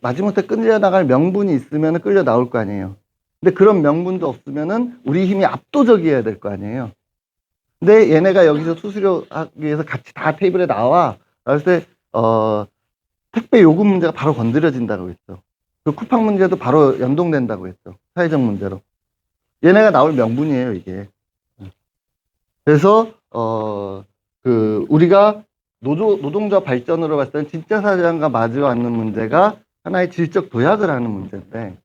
마지못해 끌려 나갈 명분이 있으면 끌려 나올 거 아니에요. 근데 그런 명분도 없으면은 우리 힘이 압도적이어야 될 거 아니에요. 근데 얘네가 여기서 수수료 하기 위해서 같이 다 테이블에 나와. 그랬을 때, 택배 요금 문제가 바로 건드려진다고 했죠. 그 쿠팡 문제도 바로 연동된다고 했죠. 사회적 문제로. 얘네가 나올 명분이에요, 이게. 그래서, 우리가 노동자 발전으로 봤을 때는 진짜 사장과 마주하는 문제가 하나의 질적 도약을 하는 문제인데,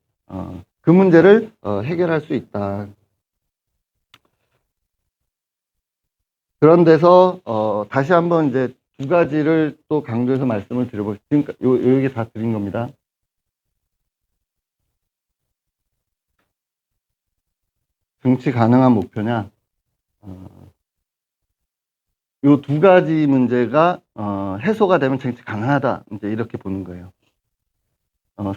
그 문제를 해결할 수 있다. 그런 데서 다시 한번 이제 두 가지를 또 강조해서 말씀을 드려볼 지금 여기 다 드린 겁니다. 정치 가능한 목표냐? 요 두 가지 문제가 해소가 되면 정치 가능하다. 이제 이렇게 보는 거예요.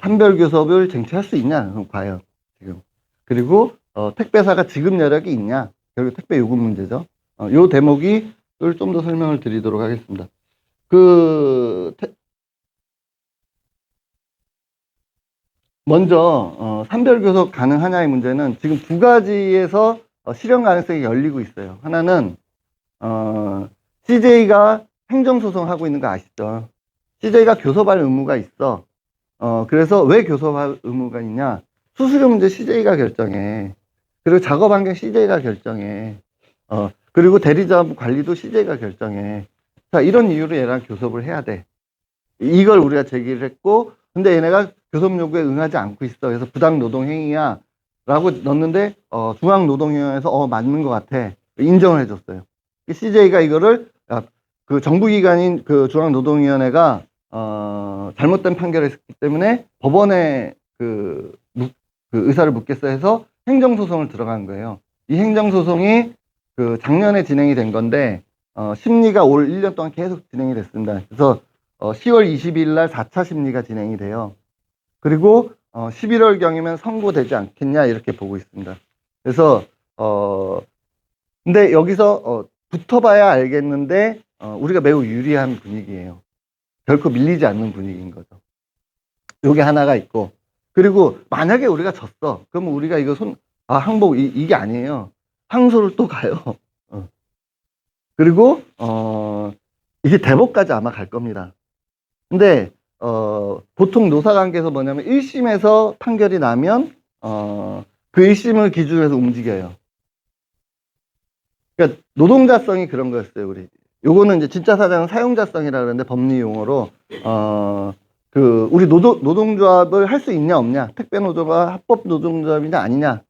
산별교섭을 쟁취할 수 있냐? 그럼 과연 지금. 그리고 택배사가 지급 여력이 있냐? 결국 택배 요금 문제죠. 요 대목이 좀 더 설명을 드리도록 하겠습니다. 먼저 산별교섭 가능하냐의 문제는 지금 두 가지에서 실현 가능성이 열리고 있어요. 하나는 CJ가 행정소송하고 있는 거 아시죠? CJ가 교섭할 의무가 있어. 그래서 왜 교섭할 의무가 있냐? 수수료 문제 CJ가 결정해. 그리고 작업 환경 CJ가 결정해. 그리고 대리자부 관리도 CJ가 결정해. 자, 이런 이유로 얘랑 교섭을 해야 돼. 이걸 우리가 제기를 했고, 근데 얘네가 교섭 요구에 응하지 않고 있어. 그래서 부당 노동 행위야. 라고 넣었는데, 중앙노동위원회에서, 맞는 것 같아. 인정을 해줬어요. CJ가 이거를, 그 정부기관인 그 중앙노동위원회가, 잘못된 판결을 했기 때문에 법원에 그 의사를 묻겠어 해서 행정소송을 들어간 거예요. 이 행정소송이 그 작년에 진행이 된 건데, 심리가 올 1년 동안 계속 진행이 됐습니다. 그래서 10월 22일 날 4차 심리가 진행이 돼요. 그리고 11월경이면 선고되지 않겠냐 이렇게 보고 있습니다. 그래서 근데 여기서 붙어봐야 알겠는데 우리가 매우 유리한 분위기예요. 결코 밀리지 않는 분위기인 거죠. 요게 하나가 있고, 그리고 만약에 우리가 졌어. 그러면 우리가 이거 항복 이게 아니에요. 항소를 또 가요. 그리고 이게 대법까지 아마 갈 겁니다. 근데 보통 노사관계에서 뭐냐면 1심에서 판결이 나면 그 1심을 기준으로 해서 움직여요. 그러니까 노동자성이 그런 거였어요, 우리. 요거는 이제 진짜 사장은 사용자성이라 그러는데 법리 용어로 우리 노동조합을 할 수 있냐 없냐, 택배 노조가 합법 노동조합이냐 아니냐.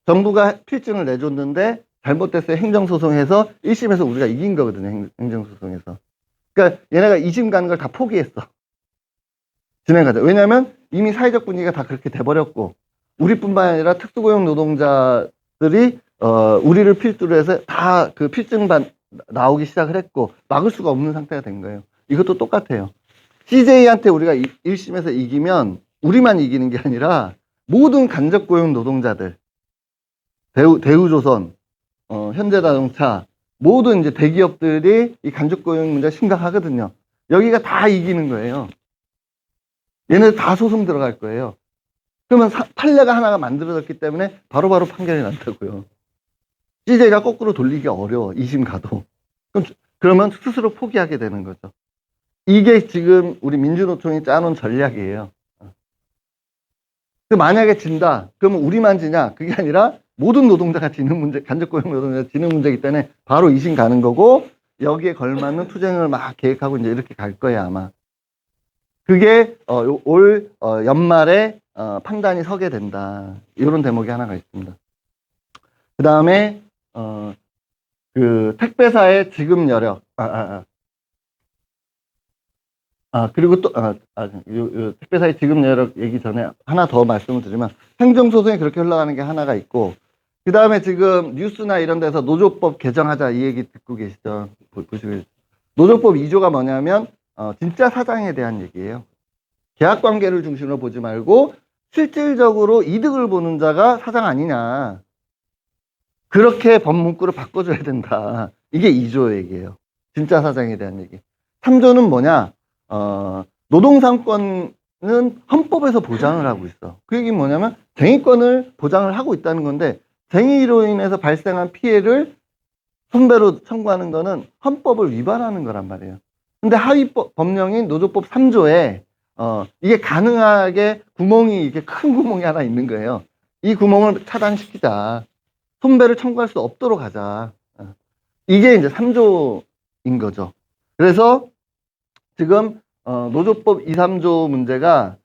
정부가 필증을 내줬는데 잘못됐어요. 행정소송해서 1심에서 우리가 이긴 거거든요. 행정소송에서. 그러니까 얘네가 2심 가는 걸 다 포기했어. 진행하자. 왜냐하면 이미 사회적 분위기가 다 그렇게 돼버렸고, 우리뿐만 아니라 특수고용 노동자들이 우리를 필두로 해서 다 그 필증 나오기 시작을 했고 막을 수가 없는 상태가 된 거예요. 이것도 똑같아요. CJ한테 우리가 1심에서 이기면 우리만 이기는 게 아니라 모든 간접고용 노동자들, 대우조선, 현대자동차, 모든 이제 대기업들이 이 간접고용 문제가 심각하거든요. 여기가 다 이기는 거예요. 얘네들 다 소송 들어갈 거예요. 그러면 판례가 하나가 만들어졌기 때문에 바로바로 판결이 난다고요. CJ가 거꾸로 돌리기 어려워. 2심 가도. 그러면 스스로 포기하게 되는 거죠. 이게 지금 우리 민주노총이 짜놓은 전략이에요. 만약에 진다. 그러면 우리만 지냐? 그게 아니라 모든 노동자가 지는 문제, 간접고용 노동자가 지는 문제이기 때문에 바로 2심 가는 거고, 여기에 걸맞는 투쟁을 막 계획하고 이제 이렇게 갈 거예요, 아마. 그게 올 연말에 판단이 서게 된다. 이런 대목이 하나가 있습니다. 그 다음에 그 택배사의 지급 여력. 그리고 또 택배사의 지급 여력 얘기 전에 하나 더 말씀을 드리면, 행정소송이 그렇게 흘러가는 게 하나가 있고, 그 다음에 지금 뉴스나 이런 데서 노조법 개정하자 이 얘기 듣고 계시죠? 보시고 노조법 2조가 뭐냐면 진짜 사장에 대한 얘기예요. 계약관계를 중심으로 보지 말고 실질적으로 이득을 보는 자가 사장 아니냐. 그렇게 법 문구를 바꿔줘야 된다. 이게 2조 얘기예요. 진짜 사장에 대한 얘기. 3조는 뭐냐? 노동상권을 헌법에서 보장을 하고 있어. 그 얘기는 뭐냐면 쟁의권을 보장을 하고 있다는 건데 쟁의로 인해서 발생한 피해를 손배로 청구하는 거는 헌법을 위반하는 거란 말이에요. 근데 법령인 노조법 3조에 이게 가능하게 구멍이 이렇게 큰 구멍이 하나 있는 거예요. 이 구멍을 차단시키자. 손배를 청구할 수 없도록 하자. 이게 이제 3조인 거죠. 그래서 지금 노조법 2, 3조 문제가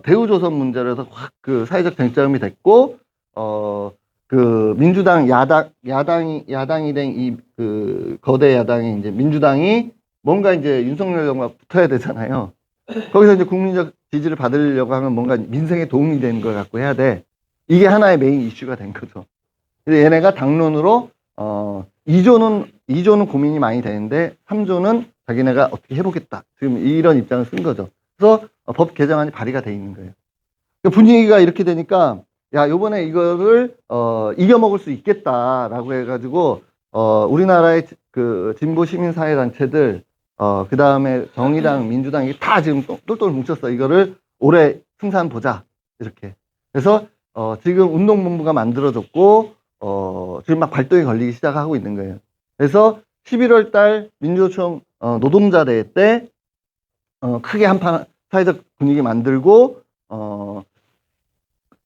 대우조선 문제로 해서 확 그 사회적 쟁점이 됐고 그 민주당 야당이 된 이 그 거대 야당이 이제 민주당이 뭔가 이제 윤석열 정부가 붙어야 되잖아요. 거기서 이제 국민적 지지를 받으려고 하면 뭔가 민생에 도움이 되는 걸 갖고 해야 돼. 이게 하나의 메인 이슈가 된 거죠. 근데 얘네가 당론으로 2조는 고민이 많이 되는데 3조는 자기네가 어떻게 해보겠다. 지금 이런 입장을 쓴 거죠. 그래서 법 개정안이 발의가 돼 있는 거예요. 분위기가 이렇게 되니까 야, 요번에 이거를 이겨먹을 수 있겠다라고 해가지고 우리나라의 그 진보 시민사회 단체들 그 다음에 정의당, 민주당 이게 다 지금 똘똘 뭉쳤어. 이거를 올해 승산 보자 이렇게. 그래서 지금 운동본부가 만들어졌고 지금 막 발동이 걸리기 시작하고 있는 거예요. 그래서 11월 달 민주노총 노동자 대회 때 크게 한판 사회적 분위기 만들고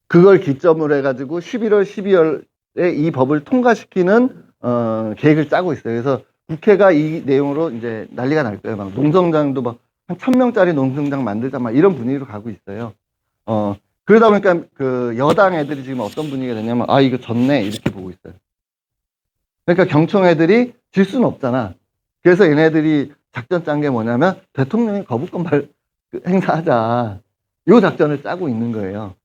그걸 기점으로 해가지고 11월, 12월에 이 법을 통과시키는 계획을 짜고 있어요. 그래서 국회가 이 내용으로 이제 난리가 날 거예요. 막 농성장도 막 한 1000명짜리 농성장 만들자 막 이런 분위기로 가고 있어요. 그러다 보니까 그 여당 애들이 지금 어떤 분위기가 되냐면 아 이거 졌네 이렇게 보고 있어요. 그러니까 경총 애들이 질 수는 없잖아. 그래서 얘네들이 작전 짠 게 뭐냐면 대통령이 거부권 행사하자. 요 작전을 짜고 있는 거예요.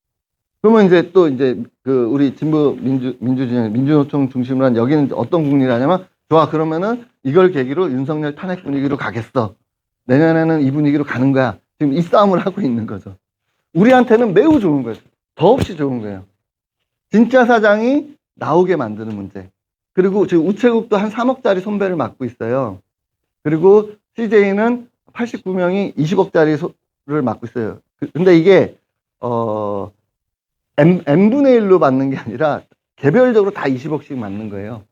그러면 이제 또 이제 그 우리 진보 민주진영 민주노총 중심으로 한 여기는 어떤 국리를 하냐면 좋아 그러면은 이걸 계기로 윤석열 탄핵 분위기로 가겠어. 내년에는 이 분위기로 가는 거야. 지금 이 싸움을 하고 있는 거죠. 우리한테는 매우 좋은 거예요. 더없이 좋은 거예요. 진짜 사장이 나오게 만드는 문제. 그리고 지금 우체국도 한 3억짜리 손배를 맡고 있어요. 그리고 CJ는 89명이 20억짜리를 맡고 있어요. 근데 이게 N분의 1로 맞는 게 아니라 개별적으로 다 20억씩 맞는 거예요.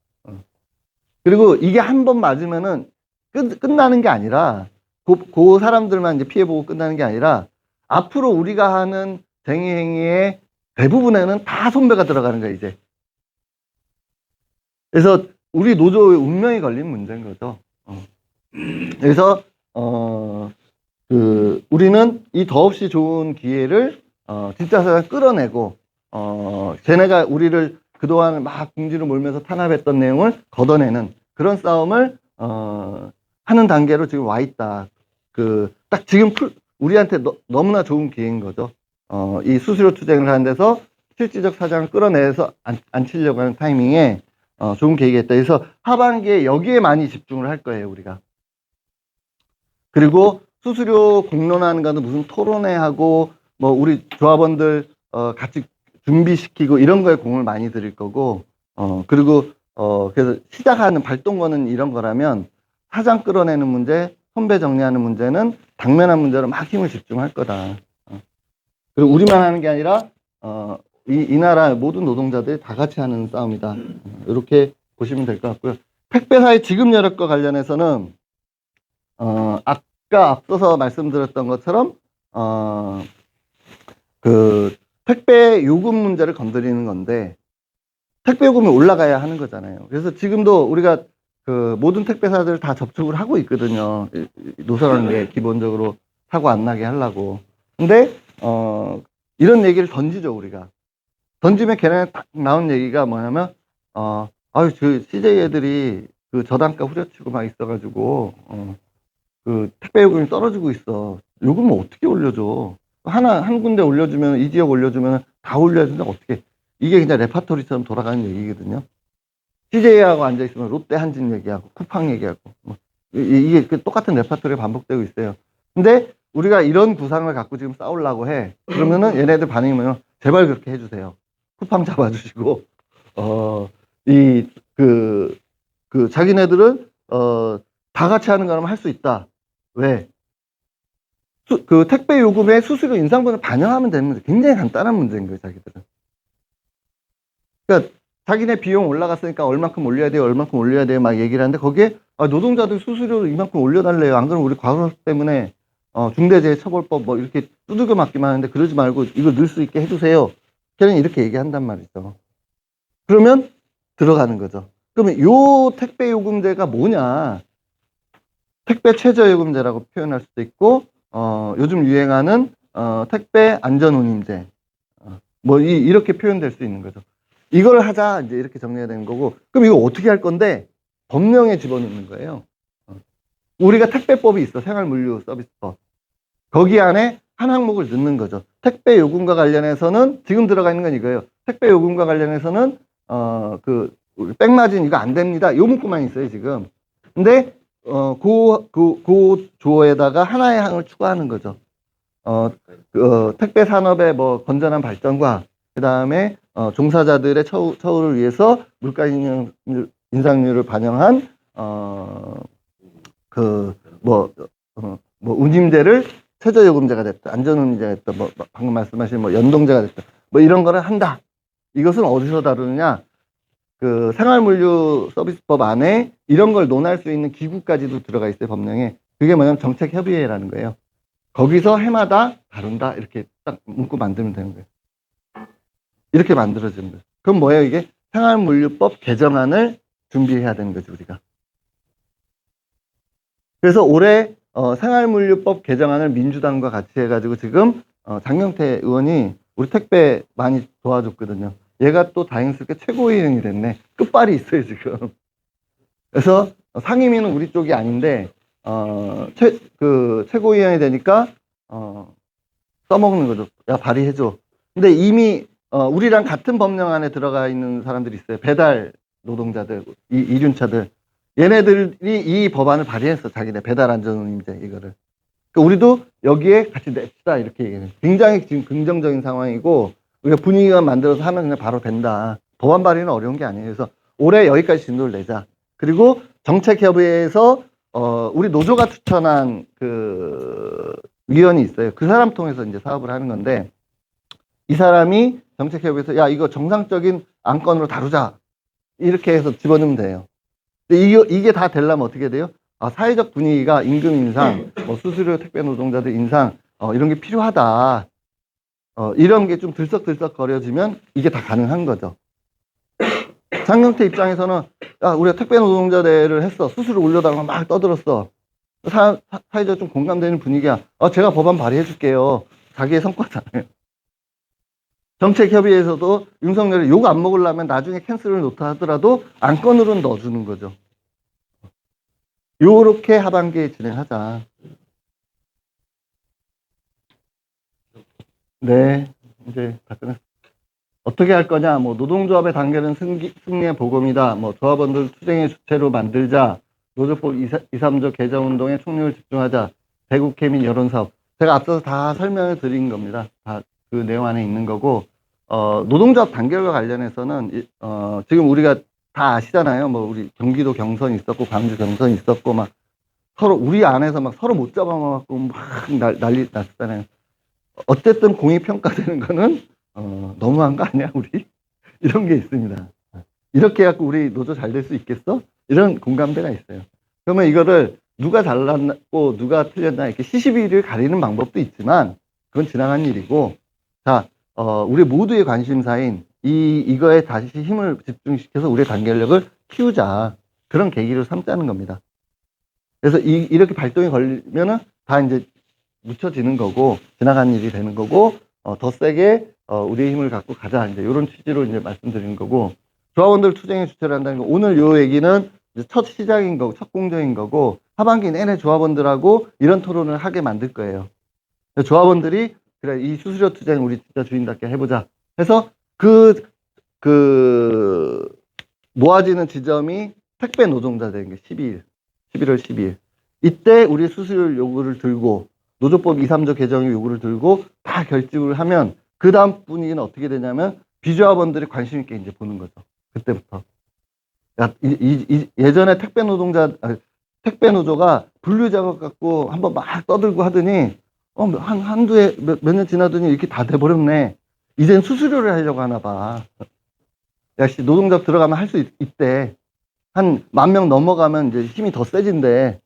그리고 이게 한 번 맞으면은 끝나는 게 아니라 그 사람들만 이제 피해보고 끝나는 게 아니라 앞으로 우리가 하는 쟁의 행위의 대부분에는 다 손배가 들어가는 거예요, 이제. 그래서 우리 노조의 운명이 걸린 문제인 거죠. 그래서 우리는 이 더없이 좋은 기회를 진짜 사람 끌어내고 쟤네가 우리를 그동안 막 궁지로 몰면서 탄압했던 내용을 걷어내는 그런 싸움을 하는 단계로 지금 와 있다. 딱 지금 우리한테 너무나 좋은 기회인 거죠. 이 수수료 투쟁을 하는 데서 실질적 사장을 끌어내서 앉히려고 하는 타이밍에 좋은 계기가 있다. 그래서 하반기에 여기에 많이 집중을 할 거예요, 우리가. 그리고 수수료 공론하는 거는 무슨 토론회하고 뭐 우리 조합원들 같이 준비시키고 이런 거에 공을 많이 들일 거고 그리고 그래서 시작하는 발동 거는 이런 거라면 사장 끌어내는 문제, 선배 정리하는 문제는 당면한 문제로 막 힘을 집중할 거다. 그리고 우리만 하는 게 아니라 이 나라 모든 노동자들이 다 같이 하는 싸움이다. 이렇게 보시면 될 것 같고요. 택배사의 지급 여력과 관련해서는 아까 앞서서 말씀드렸던 것처럼 그 택배 요금 문제를 건드리는 건데 택배 요금이 올라가야 하는 거잖아요. 그래서 지금도 우리가 그 모든 택배사들 다 접촉을 하고 있거든요. 노선하는 게 기본적으로 사고 안 나게 하려고. 근데 이런 얘기를 던지죠, 우리가. 던지면 걔네 딱 나온 얘기가 뭐냐면 아유 그 CJ 애들이 그 저단가 후려치고 막 있어가지고 그 택배 요금이 떨어지고 있어. 요금을 어떻게 올려줘? 한 군데 올려주면 이 지역 올려주면 다 올려야 되는데 어떻게? 이게 그냥 레파토리처럼 돌아가는 얘기거든요. CJ하고 앉아 있으면 롯데 한진 얘기하고 쿠팡 얘기하고 이게 똑같은 레파토리가 반복되고 있어요. 근데 우리가 이런 구상을 갖고 지금 싸우려고 해. 그러면은 얘네들 반응이 뭐냐면 제발 그렇게 해주세요. 쿠팡 잡아주시고 자기네들은 다 같이 하는 거라면 할 수 있다. 왜? 그 택배 요금에 수수료 인상분을 반영하면 되는 문제. 굉장히 간단한 문제인 거예요, 자기들은. 그러니까 자기네 비용 올라갔으니까 얼만큼 올려야 돼요, 얼만큼 올려야 돼요, 막 얘기를 하는데 거기에 노동자들 수수료를 이만큼 올려달래요. 안 그러면 우리 과로사 때문에 중대재해처벌법 뭐 이렇게 두들겨 맞기만 하는데 그러지 말고 이거 넣을 수 있게 해주세요. 걔는 이렇게 얘기한단 말이죠. 그러면 들어가는 거죠. 그러면 요 택배 요금제가 뭐냐? 택배 최저요금제라고 표현할 수도 있고, 요즘 유행하는 택배 안전운임제, 뭐 이렇게 표현될 수 있는 거죠. 이걸 하자 이제 이렇게 정리해야 되는 거고, 그럼 이거 어떻게 할 건데 법령에 집어넣는 거예요. 우리가 택배법이 있어, 생활물류 서비스법. 거기 안에 한 항목을 넣는 거죠. 택배 요금과 관련해서는 지금 들어가 있는 건 이거예요. 택배 요금과 관련해서는 백마진 이거 안 됩니다. 요 문구만 있어요 지금. 근데 그 조어에다가 하나의 항을 추가하는 거죠. 택배 산업의 뭐 건전한 발전과 그 다음에 종사자들의 처우를 위해서 물가 인상률을 반영한 운임제를 최저요금제가 됐다, 안전운임제가 됐다, 뭐 방금 말씀하신 뭐 연동제가 됐다, 뭐 이런 거를 한다. 이것은 어디서 다루느냐? 그 생활물류 서비스법 안에 이런 걸 논할 수 있는 기구까지도 들어가 있어요, 법령에. 그게 뭐냐면 정책협의회라는 거예요. 거기서 해마다 다룬다, 이렇게 딱 문구 만들면 되는 거예요. 이렇게 만들어지는 거예요. 그럼 뭐예요, 이게? 생활물류법 개정안을 준비해야 되는 거죠, 우리가. 그래서 올해 생활물류법 개정안을 민주당과 같이 해가지고 지금 장경태 의원이 우리 택배 많이 도와줬거든요. 얘가 또 다행스럽게 최고위원이 됐네. 끝발이 있어요, 지금. 그래서 상임위는 우리 쪽이 아닌데 최고위원이 되니까 써먹는 거죠. 야, 발의해줘. 근데 이미 우리랑 같은 법령 안에 들어가 있는 사람들이 있어요. 배달 노동자들, 이륜차들. 얘네들이 이 법안을 발의했어. 자기네 배달 안전운임제 이거를. 그러니까 우리도 여기에 같이 냅시다 이렇게 얘기해요. 굉장히 지금 긍정적인 상황이고 우리가 분위기만 만들어서 하면 그냥 바로 된다. 법안 발의는 어려운 게 아니에요. 그래서 올해 여기까지 진도를 내자. 그리고 정책협의회에서 우리 노조가 추천한 그 위원이 있어요. 그 사람 통해서 이제 사업을 하는 건데 이 사람이 정책협의회에서 야 이거 정상적인 안건으로 다루자 이렇게 해서 집어넣으면 돼요. 근데 이게 다 되려면 어떻게 돼요? 사회적 분위기가 임금 인상, 뭐 수수료 택배 노동자들 인상, 이런 게 필요하다. 이런 게 좀 들썩들썩 거려지면 이게 다 가능한 거죠. 장경태 입장에서는, 야, 우리가 택배 노동자대를 했어. 수수료 올려달라고 막 떠들었어. 사회적 좀 공감되는 분위기야. 제가 법안 발의해 줄게요. 자기의 성과잖아요. 정책협의회에서도 윤석열이 욕 안 먹으려면 나중에 캔슬을 놓다 하더라도 안건으로는 넣어주는 거죠. 요렇게 하반기에 진행하자. 네, 이제 다 끝났습니다. 어떻게 할 거냐? 뭐 노동조합의 단결은 승리의 보검이다. 뭐 조합원들 투쟁의 주체로 만들자. 노조법 2, 3조 개정운동에 총력을 집중하자. 대국회 및 여론사업. 제가 앞서서 다 설명을 드린 겁니다. 다 그 내용 안에 있는 거고 노동조합 단결과 관련해서는 지금 우리가 다 아시잖아요. 뭐 우리 경기도 경선이 있었고 광주 경선이 있었고 막 서로 우리 안에서 막 서로 못 잡아먹고 막 난리 났잖아요. 어쨌든 공익 평가되는 거는 너무한 거 아니야 우리? 이런 게 있습니다. 이렇게 해갖고 우리 노조 잘 될 수 있겠어? 이런 공감대가 있어요. 그러면 이거를 누가 잘났고 누가 틀렸나 이렇게 시시비를 가리는 방법도 있지만 그건 지나간 일이고 자 우리 모두의 관심사인 이거에 다시 힘을 집중시켜서 우리의 단결력을 키우자 그런 계기로 삼자는 겁니다. 그래서 이렇게 발동이 걸리면은 다 이제 묻혀지는 거고 지나간 일이 되는 거고 더 세게 우리의 힘을 갖고 가자 이제 이런 취지로 이제 말씀드리는 거고 조합원들 투쟁의 주체를 한다는 거 오늘 요 얘기는 이제 첫 시작인 거고 첫 공정인 거고 하반기 내내 조합원들하고 이런 토론을 하게 만들 거예요. 조합원들이 그래 이 수수료 투쟁 우리 진짜 주인답게 해보자 해서 모아지는 지점이 택배 노동자들인 게 11월 12일 이때 우리 수수료 요구를 들고 노조법 2, 3조 개정 요구를 들고 다 결집을 하면 그 다음 분위기는 어떻게 되냐면 비조합원들이 관심 있게 이제 보는 거죠. 그때부터. 야, 예전에 택배 노조가 분류 작업 갖고 한번 막 떠들고 하더니 한두 해, 몇 년 지나더니 이렇게 다 돼버렸네. 이젠 수수료를 하려고 하나 봐. 야, 씨, 노동조합 들어가면 할 수 있대. 한 10,000명 넘어가면 이제 힘이 더 세진대.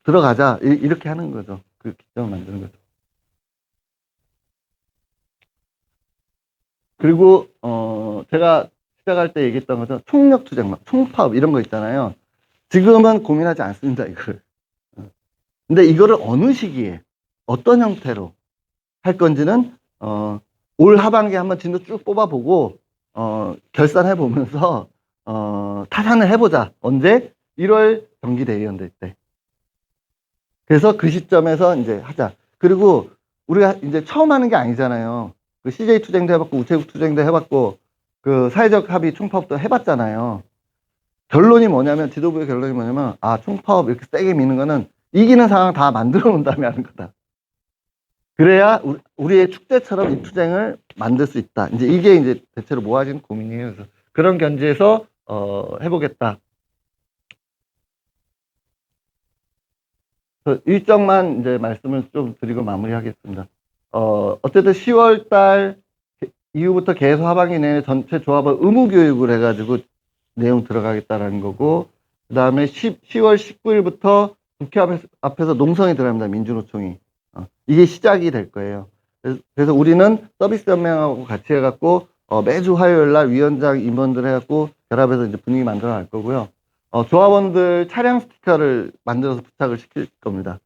들어가자. 이렇게 하는 거죠. 그 기점을 만드는 거죠. 그리고, 제가 시작할 때 얘기했던 것은 총력투쟁, 막 총파업 이런 거 있잖아요. 지금은 고민하지 않습니다, 이거를. 근데 이거를 어느 시기에, 어떤 형태로 할 건지는, 올 하반기에 한번 진도 쭉 뽑아보고, 결산해 보면서, 타산을 해보자. 언제? 1월 경기대의원될 때. 그래서 그 시점에서 이제 하자. 그리고 우리가 이제 처음 하는 게 아니잖아요. 그 CJ 투쟁도 해봤고, 우체국 투쟁도 해봤고, 그 사회적 합의 총파업도 해봤잖아요. 결론이 뭐냐면, 지도부의 결론이 뭐냐면, 총파업 이렇게 세게 미는 거는 이기는 상황 다 만들어 놓은 다음에 하는 거다. 그래야 우리의 축제처럼 이 투쟁을 만들 수 있다. 이게 이제 대체로 모아진 고민이에요. 그래서 그런 견지에서, 해보겠다. 일정만 이제 말씀을 좀 드리고 마무리하겠습니다. 어쨌든 10월 달 이후부터 계속 하반기 내내 전체 조합원 의무 교육을 해가지고 내용 들어가겠다라는 거고, 그 다음에 10월 19일부터 국회 앞에서 농성이 들어갑니다. 민주노총이. 이게 시작이 될 거예요. 그래서 우리는 서비스 연맹하고 같이 해갖고, 매주 화요일 날 위원장 임원들 해갖고 결합해서 이제 분위기 만들어 갈 거고요. 조합원들 차량 스티커를 만들어서 부착을 시킬 겁니다.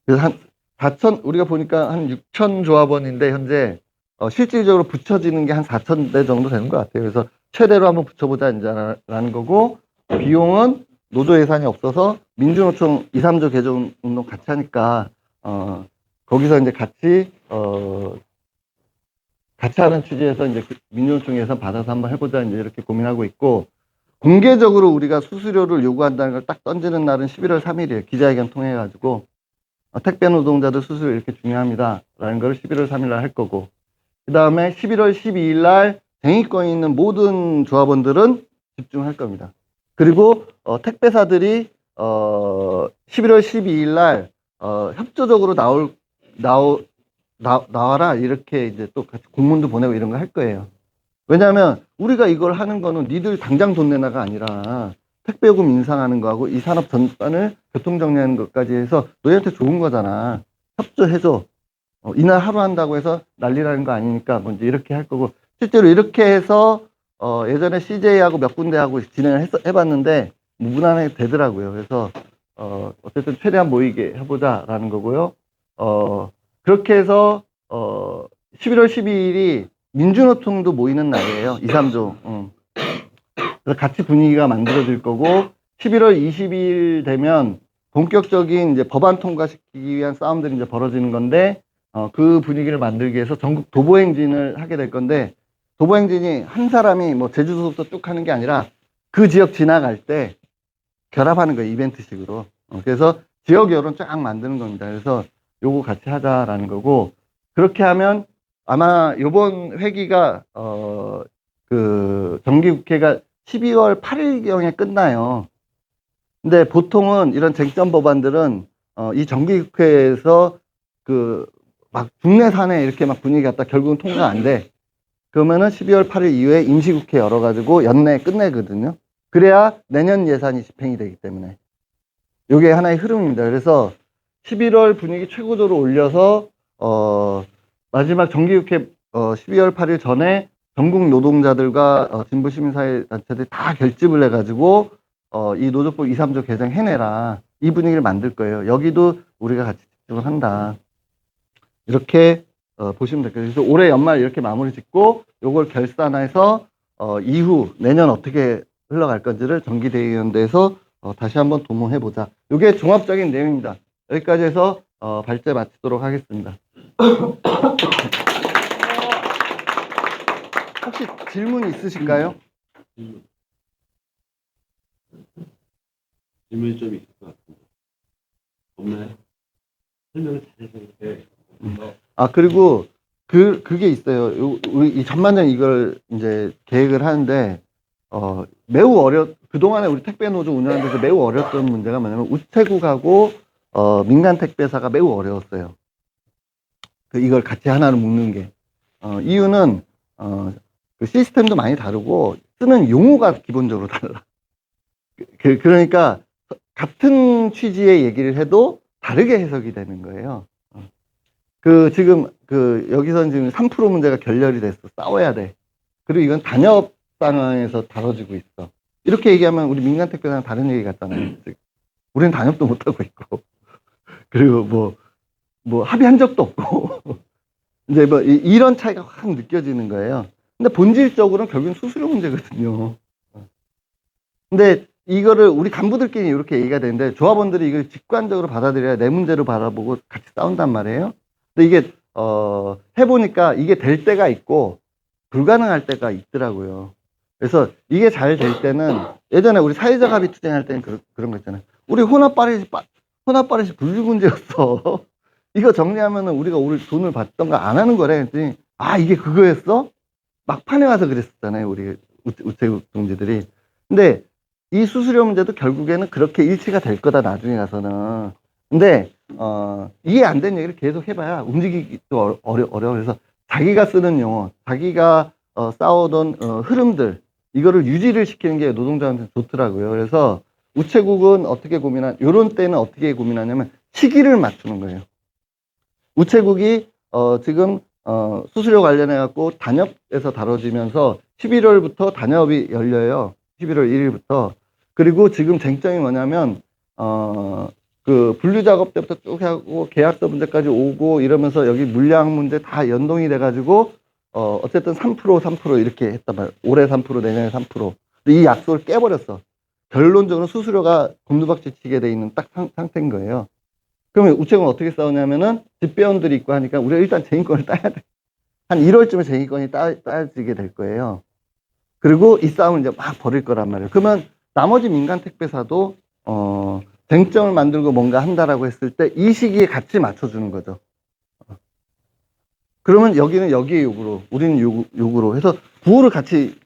그래서 한 4천, 우리가 보니까 한 6천 조합원인데, 현재, 실질적으로 붙여지는 게 한 4,000대 정도 되는 것 같아요. 그래서 최대로 한번 붙여보자, 이제라는 거고, 비용은 노조 예산이 없어서 민주노총 2, 3조 개정 운동 같이 하니까, 거기서 이제 같이 하는 취지에서 이제 민주노총 예산 받아서 한번 해보자, 이제 이렇게 고민하고 있고, 공개적으로 우리가 수수료를 요구한다는 걸 딱 던지는 날은 11월 3일이에요. 기자회견 통해가지고, 택배 노동자들 수수료 이렇게 중요합니다. 라는 걸 11월 3일 날 할 거고, 그 다음에 11월 12일 날 쟁의권이 있는 모든 조합원들은 집중할 겁니다. 그리고, 택배사들이, 11월 12일 날, 협조적으로 나와라. 이렇게 이제 또 같이 공문도 보내고 이런 거 할 거예요. 왜냐하면 우리가 이걸 하는 거는 니들 당장 돈 내나가 아니라 택배요금 인상하는 거하고 이 산업 전반을 교통정리하는 것까지 해서 너희한테 좋은 거잖아. 협조해줘. 이날 하루 한다고 해서 난리라는 거 아니니까 먼저 이렇게 할 거고, 실제로 이렇게 해서 예전에 CJ하고 몇 군데하고 진행을 해봤는데 무난하게 되더라고요. 그래서 어쨌든 최대한 모이게 해보자라는 거고요. 그렇게 해서 11월 12일이 민주노총도 모이는 날이에요. 2, 3조. 그래서 같이 분위기가 만들어질 거고, 11월 20일 되면 본격적인 이제 법안 통과시키기 위한 싸움들이 이제 벌어지는 건데, 그 분위기를 만들기 위해서 전국 도보행진을 하게 될 건데, 도보행진이 한 사람이 뭐 제주도부터 쭉 하는 게 아니라 그 지역 지나갈 때 결합하는 거예요. 이벤트식으로. 그래서 지역 여론 쫙 만드는 겁니다. 그래서 요거 같이 하자라는 거고, 그렇게 하면 아마 요번 회기가 그 정기국회가 12월 8일경에 끝나요. 근데 보통은 이런 쟁점 법안들은 이 정기국회에서 그 막 국내 사내 이렇게 막 분위기 갖다 결국은 통과 안 돼. 그러면은 12월 8일 이후에 임시국회 열어가지고 연내에 끝내거든요. 그래야 내년 예산이 집행이 되기 때문에. 요게 하나의 흐름입니다. 그래서 11월 분위기 최고조로 올려서 마지막 정기국회 12월 8일 전에 전국 노동자들과 진보 시민사회 단체들이 다 결집을 해가지고 이 노조법 2, 3조 개정 해내라. 이 분위기를 만들 거예요. 여기도 우리가 같이 집중을 한다. 이렇게 보시면 될 거예요. 그래서 올해 연말 이렇게 마무리 짓고 요걸 결산해서 이후 내년 어떻게 흘러갈 건지를 정기대의원대에서 다시 한번 도모해보자. 이게 종합적인 내용입니다. 여기까지 해서 발제 마치도록 하겠습니다. 혹시 질문 있으실까요? 질문이 좀 있을 것 같은데 없나요? 설명을 잘해서 그리고 그게 있어요. 우리 이 전반적인 이걸 이제 계획을 하는데 매우 그동안에 우리 택배 노조 운영하는 데서 매우 어려웠던 문제가 뭐냐면 우체국하고 민간 택배사가 매우 어려웠어요. 이걸 같이 하나로 묶는 게. 이유는, 그 시스템도 많이 다르고, 쓰는 용어가 기본적으로 달라. 그러니까, 같은 취지의 얘기를 해도 다르게 해석이 되는 거예요. 지금, 여기서는 지금 3% 문제가 결렬이 됐어. 싸워야 돼. 그리고 이건 단협 상황에서 다뤄지고 있어. 이렇게 얘기하면 우리 민간택배랑 다른 얘기 같잖아요. 우리는 단협도 못하고 있고. 그리고 합의한 적도 없고. 이제 이런 차이가 확 느껴지는 거예요. 근데 본질적으로는 결국은 수수료 문제거든요. 근데 이거를 우리 간부들끼리 이렇게 얘기가 되는데 조합원들이 이걸 직관적으로 받아들여야 내 문제로 바라보고 같이 싸운단 말이에요. 근데 이게, 해보니까 이게 될 때가 있고 불가능할 때가 있더라고요. 그래서 이게 잘 될 때는 예전에 우리 사회적 합의 투쟁할 때는 그런 거 있잖아요. 우리 혼합 빠릿이 분류 문제였어. 이거 정리하면은 우리가 우리 돈을 받던가 안 하는 거래. 그랬더니 이게 그거였어? 막판에 와서 그랬었잖아요. 우리 우체국 동지들이. 근데 이 수수료 문제도 결국에는 그렇게 일치가 될 거다 나중에 가서는. 근데 이해 안 된 얘기를 계속 해봐야 움직이기도 어려워. 그래서 자기가 쓰는 용어, 자기가 싸우던 흐름들 이거를 유지를 시키는 게 노동자한테 좋더라고요. 그래서 우체국은 어떻게 요런 때는 어떻게 고민하냐면 시기를 맞추는 거예요. 우체국이 지금 수수료 관련해 갖고 단협에서 다뤄지면서 11월부터 단협이 열려요. 11월 1일부터. 그리고 지금 쟁점이 뭐냐면 그 분류 작업 때부터 쭉 하고 계약서 문제까지 오고 이러면서 여기 물량 문제 다 연동이 돼 가지고 어쨌든 3% 이렇게 했단 말이에요. 올해 3% 내년에 3%. 이 약속을 깨버렸어. 결론적으로 수수료가 곤두박질 치게 돼 있는 딱 상태인 거예요. 그러면 우체국은 어떻게 싸우냐면은 집배원들이 있고 하니까 우리가 일단 쟁의권을 따야 돼. 한 1월쯤에 쟁의권이 따지게 될 거예요. 그리고 이 싸움을 이제 막 벌일 거란 말이에요. 그러면 나머지 민간 택배사도 쟁점을 만들고 뭔가 한다라고 했을 때 이 시기에 같이 맞춰주는 거죠. 그러면 여기는 여기의 요구로, 우리는 요구로 해서 구호를 같이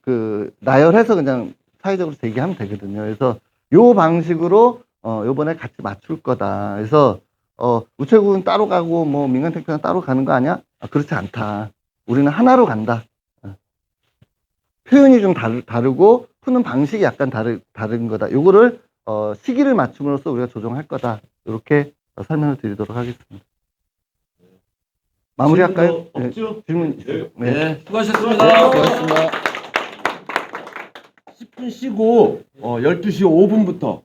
나열해서 그냥 사회적으로 제기하면 되거든요. 그래서 요 방식으로 요번에 같이 맞출 거다. 그래서 우체국은 따로 가고 뭐 민간 택배는 따로 가는 거 아니야? 그렇지 않다. 우리는 하나로 간다. 표현이 좀 다르고 푸는 방식이 약간 다른 거다. 요거를 시기를 맞춤으로써 우리가 조정할 거다. 이렇게 설명을 드리도록 하겠습니다. 마무리할까요? 질문도 없죠? 질문. 네. 수고하셨습니다. 고맙습니다. 10분 쉬고 12시 5분부터